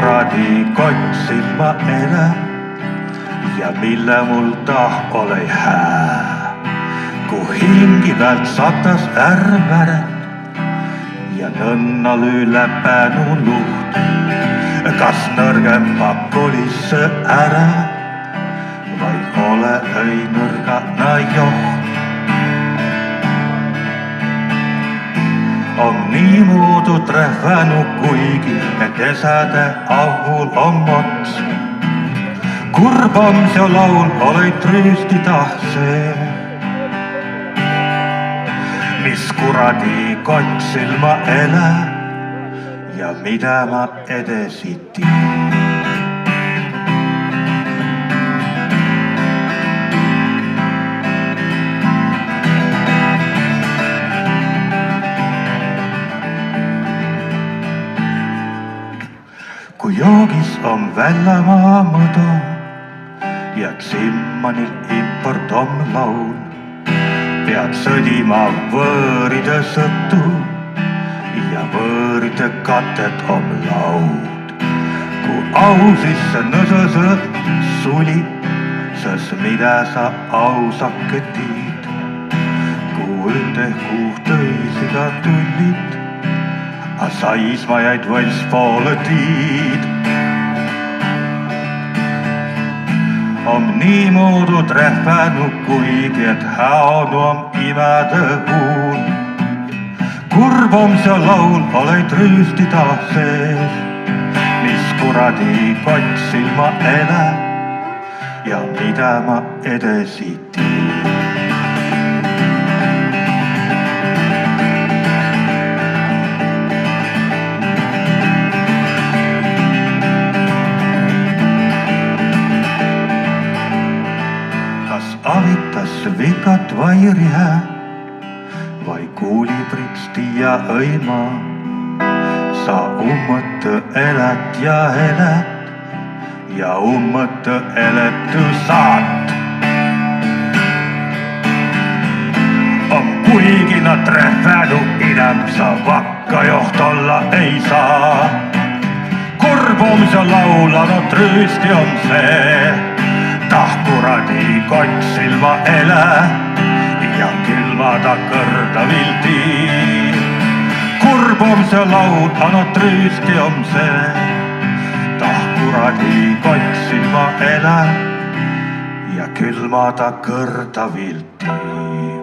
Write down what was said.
kuradi kotsil ma elän ja millä multa ole hää. Ku hingi pealt satas ärväret ja nõnna lüü läpänu luht. Kas nõrgema kolisse ära vai ole ei nõrgana joht? On niimoodi trehvänu kuigi, et kesäde avul on mots. Kurb on see laul, oled rüüstida see. Mis kuradi kotsil ma elän ja mida ma edasi tiin. Kui joogis on Väljamaa mõdu ja Simmanil import on laul, pead sõdima võõride sõttu ja võõride katet on laud. Kui au sisse nõsõsõ suli, sõs mida sa ausake tiid. Kui üte kuuh tõisiga tullid, a saisma jäid võlspoole tiid. On niimoodi trehvänu kuigi, et häonu on imäde huun. Kurb on see laul, oled rüüstida sees. Mis kuradi kotsil ma elän ja mida ma edasi tiin. Avitas vikat vai rihe vai kuulipritsti ja õima. Sa ummõtõ elät ja ummõtõ eletü saat. On kuigi nad trehvänu inem sa vakka joht olla ei saa. Kurb on see laulanut rüüsti on see. Tah kuradi kotsil ma elän ja külmada kõrda vildi. Kurb on see laul, anot rüüsti on see. Tah kuradi kotsil ma elän ja külmada kõrda vildi.